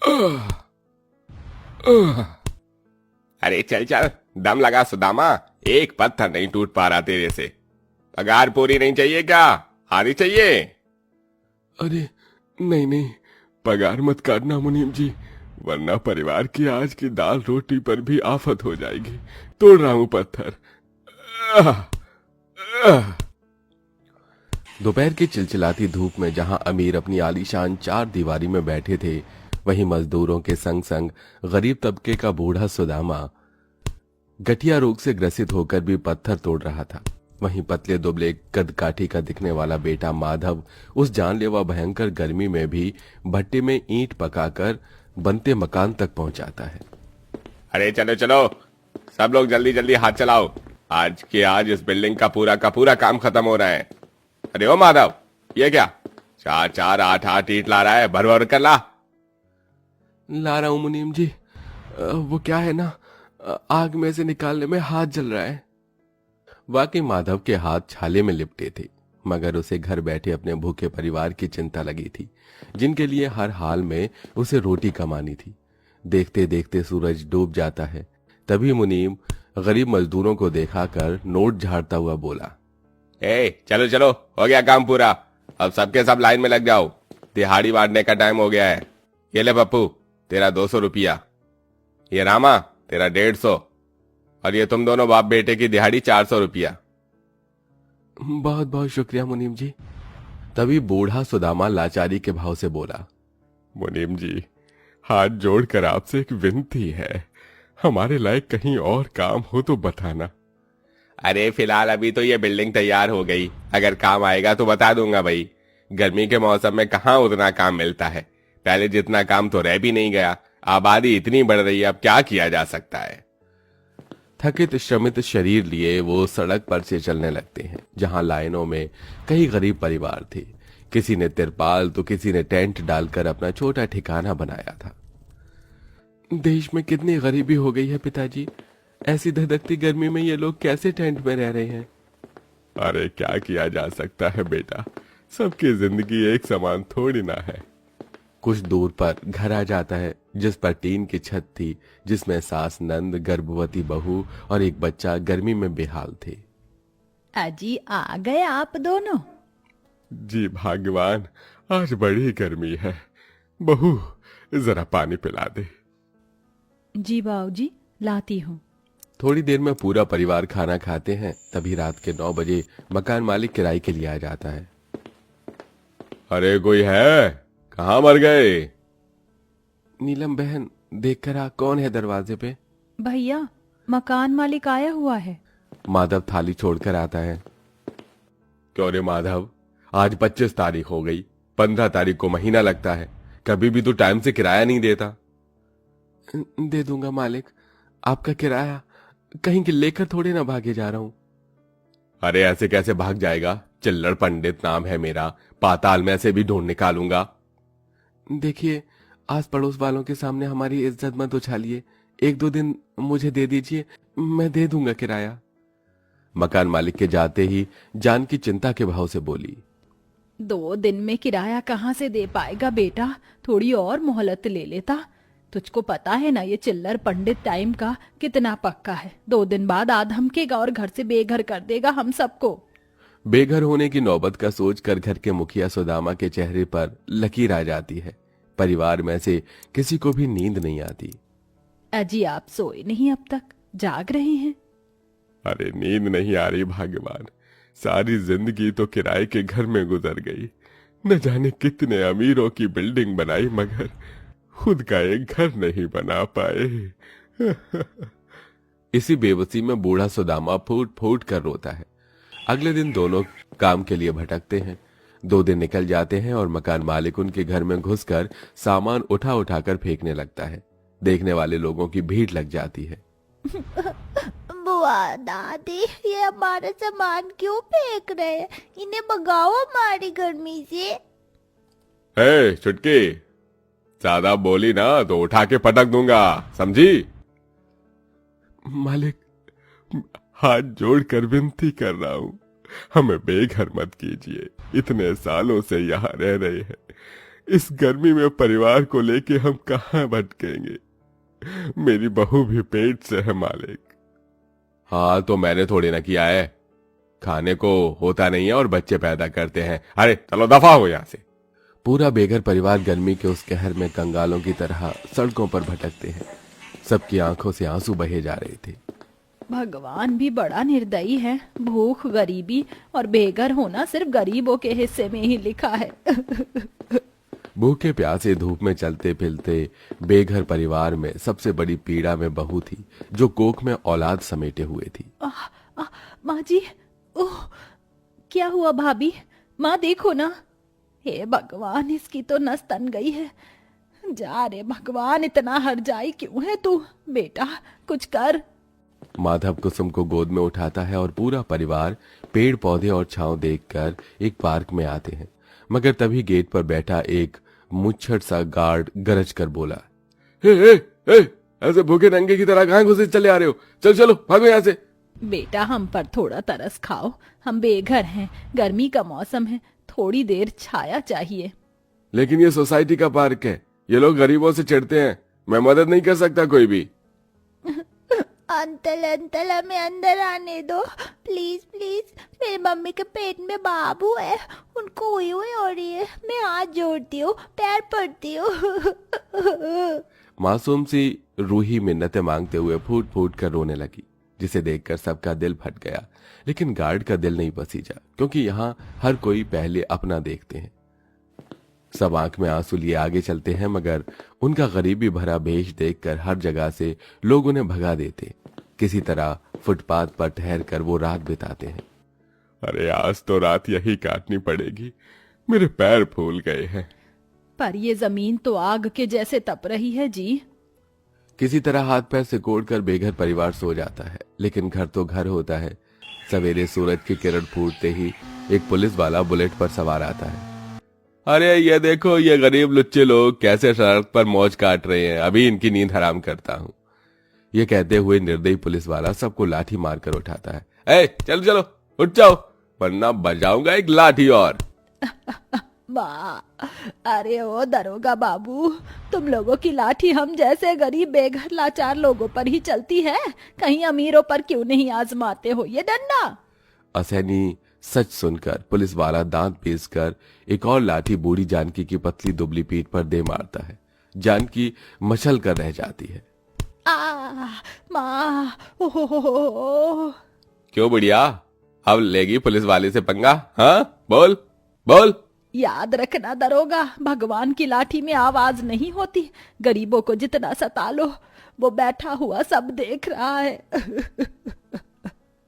आह, आह। अरे चल चल, दम लगा सुदामा। एक पत्थर नहीं टूट पा रहा तेरे से। पगार पूरी नहीं चाहिए क्या? आधी चाहिए? अरे नहीं नहीं, पगार मत काटना मुनीम जी, वरना परिवार की आज की दाल रोटी पर भी आफत हो जाएगी। तोड़ रहा हूं पत्थर। आह, आह। दोपहर की चिलचिलाती धूप में जहां अमीर अपनी आलीशान चार दीवारी में बैठे थे, वहीं मजदूरों के संग संग गरीब तबके का बूढ़ा सुदामा गठिया रोग से ग्रसित होकर भी पत्थर तोड़ रहा था। वहीं पतले दुबले कद काठी का दिखने वाला बेटा माधव उस जानलेवा भयंकर गर्मी में भी भट्टे में ईंट पकाकर बनते मकान तक पहुंचाता है। अरे चलो चलो, सब लोग जल्दी जल्दी हाथ चलाओ। आज के आज इस बिल्डिंग का पूरा काम खत्म हो रहा है। अरे ओ माधव, ये क्या? 4 4 8 8 ईंट ला रहा है? भर भर कर ला। ला रहा हूं मुनीम जी। वो क्या है ना, आग में से निकालने में हाथ जल रहा है। वाकई माधव के हाथ छाले में लिपटे थे, मगर उसे घर बैठे अपने भूखे परिवार की चिंता लगी थी, जिनके लिए हर हाल में उसे रोटी कमानी थी। देखते देखते सूरज डूब जाता है। तभी मुनीम गरीब मजदूरों को देखाकर नोट झाड़ता हुआ बोला, ए चलो चलो, हो गया काम पूरा। अब सबके सब लाइन में लग जाओ। दिहाड़ी बांटने का टाइम हो गया है। ये ले पप्पू, तेरा 200 रुपया। ये रामा, तेरा 150। और ये तुम दोनों बाप बेटे की दिहाड़ी 400 रुपया। बहुत बहुत शुक्रिया मुनीम जी। तभी बूढ़ा सुदामा लाचारी के भाव से बोला, मुनीम जी, हाथ जोड़कर आपसे एक विनती है, हमारे लायक कहीं और काम हो तो बताना। अरे फिलहाल अभी तो ये बिल्डिंग तैयार हो गई, अगर काम आएगा तो बता दूंगा भाई। गर्मी के मौसम में कहाँ उतना काम मिलता है। पहले जितना काम तो रह भी नहीं गया। आबादी इतनी बढ़ रही है, अब क्या किया जा सकता है। थकित श्रमित शरीर लिए वो सड़क पर से चलने लगते हैं, जहां लाइनों में कई गरीब परिवार थे। किसी ने तिरपाल तो किसी ने टेंट डालकर अपना छोटा ठिकाना बनाया था। देश में कितनी गरीबी हो गई है पिताजी, ऐसी धधकती गर्मी में ये लोग कैसे टेंट में रह रहे हैं। अरे क्या किया जा सकता है बेटा, सबकी जिंदगी एक समान थोड़ी ना है। कुछ दूर पर घर आ जाता है, जिस पर टीन की छत थी, जिसमें सास नंद, गर्भवती बहू और एक बच्चा गर्मी में बेहाल थे। अजी आ गए आप दोनों? जी भगवान, आज बड़ी गर्मी है। बहू जरा पानी पिला दे। जी बाबूजी, लाती हूँ। थोड़ी देर में पूरा परिवार खाना खाते हैं। तभी रात के 9 बजे मकान मालिक किराए के लिए आ जाता है। अरे कोई है? कहाँ मर गए? नीलम बहन, देख कर आ, कौन है दरवाजे पे। भैया, मकान मालिक आया हुआ है। माधव थाली छोड़कर आता है। क्यों रे माधव, आज 25 तारीख हो गई, 15 तारीख को महीना लगता है, कभी भी तो टाइम से किराया नहीं देता। दे दूंगा मालिक, आपका किराया कहीं के लेकर थोड़े ना भागे जा रहा हूं। अरे ऐसे कैसे भाग जाएगा, चिल्लड़ पंडित नाम है मेरा, पाताल में से भी ढूंढ निकालूंगा। देखिए, आस पड़ोस वालों के सामने हमारी इज्जत मत उछालिए, 1-2 दिन मुझे दे दीजिए, मैं दे दूंगा किराया। मकान मालिक के जाते ही जान की चिंता के भाव से बोली, 2 दिन में किराया कहाँ से दे पाएगा बेटा, थोड़ी और मोहलत ले लेता। तुझको पता है ना ये चिल्लर पंडित टाइम का कितना पक्का है। 2 दिन बाद आ धमकेगा और घर से बेघर कर देगा हम सबको। बेघर होने की नौबत का सोचकर घर के मुखिया सुदामा के चेहरे पर लकीर आ जाती है। परिवार में से किसी को भी नींद नहीं आती। अजी आप सोए नहीं अब तक, जाग रहे हैं? अरे नींद नहीं आ रही भगवान, सारी जिंदगी तो किराए के घर में गुजर गई। न जाने कितने अमीरों की बिल्डिंग बनाई, मगर खुद का एक घर नहीं बना पाए। इसी बेबसी में बूढ़ा सुदामा फूट फूट कर रोता है। अगले दिन दोनों काम के लिए भटकते हैं। 2 दिन निकल जाते हैं और मकान मालिक उनके घर में घुसकर सामान उठा उठाकर फेंकने लगता है। देखने वाले लोगों की भीड़ लग जाती है। बुआ दादी, ये हमारा सामान क्यों फेंक रहे हैं? इन्हें भगाओ हमारी गर्मी से। हे चुटकी, ज्यादा बोली ना तो उठा के पटक दूंगा, समझी? मालिक, हाथ जोड़कर विनती कर रहा हूँ, हमें बेघर मत कीजिए। इतने सालों से यहाँ रह रहे हैं, इस गर्मी में परिवार को लेके हम कहाँ भटकेंगे। मेरी बहू भी पेट से है मालिक। हाँ तो मैंने थोड़ी ना किया है, खाने को होता नहीं है और बच्चे पैदा करते हैं। अरे चलो दफा हो यहां से। पूरा बेघर परिवार गर्मी के उस कहर में कंगालों की तरह सड़कों पर भटकते हैं। सबकी आंखों से आंसू बहे जा रहे थे। भगवान भी बड़ा निर्दयी है। भूख, गरीबी और बेघर होना सिर्फ गरीबों के हिस्से में ही लिखा है। भूखे प्यासे धूप में चलते फिरते बेघर परिवार में सबसे बड़ी पीड़ा में बहू थी, जो कोख में औलाद समेटे हुए थी। माँ जी, ओह क्या हुआ भाभी? माँ देखो ना। हे भगवान, इसकी तो नस तन गई है। जा रे भगवान, इतना हर जाई क्यों है तू? बेटा कुछ कर। माधव कुसुम को गोद में उठाता है और पूरा परिवार पेड़ पौधे और छांव देखकर एक पार्क में आते हैं। मगर तभी गेट पर बैठा एक मुच्छड़ सा गार्ड गरज कर बोला, हे हे हे, ऐसे भूखे नंगे की तरह कहां घुसे चले आ रहे हो? चल चलो भागो यहाँ से। बेटा हम पर थोड़ा तरस खाओ, हम बेघर हैं, गर्मी का मौसम है, थोड़ी देर छाया चाहिए। लेकिन ये सोसाइटी का पार्क है, ये लोग गरीबों से चिढ़ते हैं, मैं मदद नहीं कर सकता कोई भी। अंकल अंकल हमें अंदर आने दो प्लीज प्लीज। मेरी मम्मी के पेट में बाबू है, उनको हुई हो रही है। मैं हाथ जोड़ती हूँ, पैर पड़ती हूँ। मासूम सी रूही मिन्नतें मांगते हुए फूट फूट कर रोने लगी, जिसे देखकर सबका दिल फट गया। लेकिन गार्ड का दिल नहीं पसीजा, क्योंकि यहाँ हर कोई पहले अपना देखते हैं। सब आंख में आंसू लिए आगे चलते हैं, मगर उनका गरीबी भरा भेष देखकर हर जगह से लोग उन्हें भगा देते। किसी तरह फुटपाथ पर ठहर कर वो रात बिताते हैं। अरे आज तो रात यही काटनी पड़ेगी, मेरे पैर फूल गए हैं। पर ये जमीन तो आग के जैसे तप रही है जी। किसी तरह हाथ पैर सिकोड़कर बेघर परिवार सो जाता है, लेकिन घर तो घर होता है। सवेरे सूरज की किरण फूटते ही एक पुलिस वाला बुलेट पर सवार आता है। अरे ये देखो, ये गरीब लुच्चे लोग कैसे सड़क पर मौज काट रहे हैं, अभी इनकी नींद हराम करता हूँ। ये कहते हुए निर्दयी पुलिस वाला सबको लाठी मारकर उठाता है। ए चलो चलो उठ जाओ, वरना बजाऊंगा एक लाठी और। अरे ओ दरोगा बाबू, तुम लोगों की लाठी हम जैसे गरीब बेघर लाचार लोगों पर ही चलती है, कहीं अमीरों पर क्यों नहीं आजमाते हो ये डंडा? असहनी सच सुनकर पुलिस वाला दांत पीसकर एक और लाठी बूढ़ी जानकी की पतली दुबली पीठ पर दे मारता है। जानकी मचल कर रह जाती है। माँ, ओहो। क्यों बुढ़िया, अब लेगी पुलिस वाले से पंगा? हाँ बोल बोल। याद रखना दरोगा, भगवान की लाठी में आवाज नहीं होती। गरीबों को जितना सता लो, वो बैठा हुआ सब देख रहा है।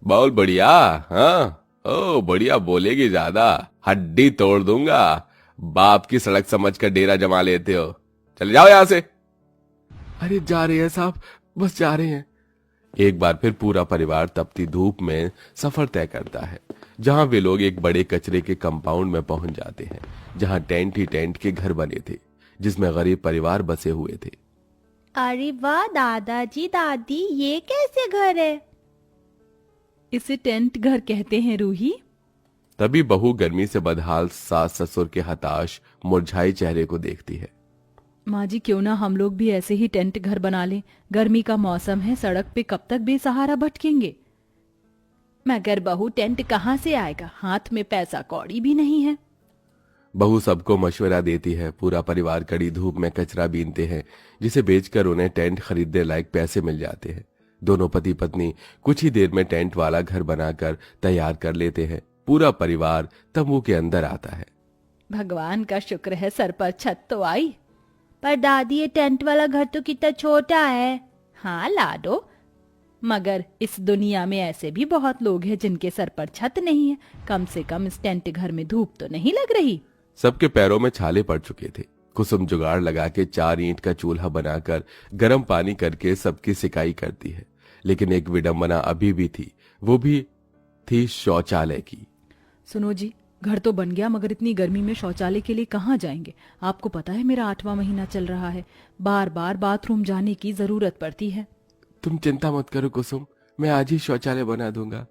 बोल बढ़िया। हाँ ओ बढ़िया, बोलेगी ज्यादा हड्डी तोड़ दूंगा। बाप की सड़क समझकर डेरा जमा लेते हो, चले जाओ यहां से। अरे जा रहे हैं साहब, बस जा रहे हैं। एक बार फिर पूरा परिवार तपती धूप में सफर तय करता है, जहां वे लोग एक बड़े कचरे के कंपाउंड में पहुंच जाते हैं, जहां टेंट ही टेंट के घर बने थे, जिसमें गरीब परिवार बसे हुए थे। अरे वाह दादाजी दादी, ये कैसे घर है? इसे टेंट घर कहते हैं रूही। तभी बहू गर्मी से बदहाल सास ससुर के हताश मुरझाए चेहरे को देखती है। माँ जी क्यों ना हम लोग भी ऐसे ही टेंट घर बना लें, गर्मी का मौसम है, सड़क पे कब तक बेसहारा भटकेंगे। मगर बहू टेंट कहाँ से आएगा, हाथ में पैसा कौड़ी भी नहीं है। बहू सबको मशवरा देती है। पूरा परिवार कड़ी धूप में कचरा बीनते हैं, जिसे बेचकर उन्हें टेंट खरीदने लायक पैसे मिल जाते हैं। दोनों पति पत्नी कुछ ही देर में टेंट वाला घर बनाकर तैयार कर लेते हैं। पूरा परिवार तंबू के अंदर आता है। भगवान का शुक्र है सर पर छत तो आई। पर दादी ये टेंट वाला घर तो कितना छोटा है। हाँ लाडो, मगर इस दुनिया में ऐसे भी बहुत लोग हैं जिनके सर पर छत नहीं है। कम से कम इस टेंट घर में धूप तो नहीं लग रही। सबके पैरों में छाले पड़ चुके थे। कुसुम जुगाड़ लगा के 4 ईंट का चूल्हा बनाकर गर्म पानी करके सबकी सिकाई करती है। लेकिन एक विडंबना अभी भी थी, वो भी थी शौचालय की। सुनो जी, घर तो बन गया, मगर इतनी गर्मी में शौचालय के लिए कहाँ जाएंगे? आपको पता है मेरा 8वां महीना चल रहा है, बार बार बाथरूम जाने की जरूरत पड़ती है। तुम चिंता मत करो कुसुम, मैं आज ही शौचालय बना दूंगा।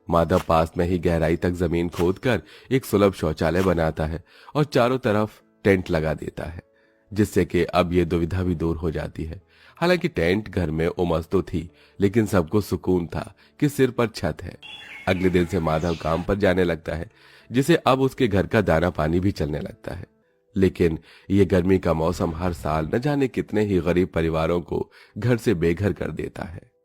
माधव पास में ही गहराई तक जमीन खोदकर एक सुलभ शौचालय बनाता है और चारों तरफ टेंट लगा देता है, जिससे कि अब ये दुविधा भी दूर हो जाती है। हालांकि टेंट घर में उमस तो थी, लेकिन सबको सुकून था कि सिर पर छत है। अगले दिन से माधव काम पर जाने लगता है, जिसे अब उसके घर का दाना पानी भी चलने लगता है। लेकिन ये गर्मी का मौसम हर साल न जाने कितने ही गरीब परिवारों को घर से बेघर कर देता है।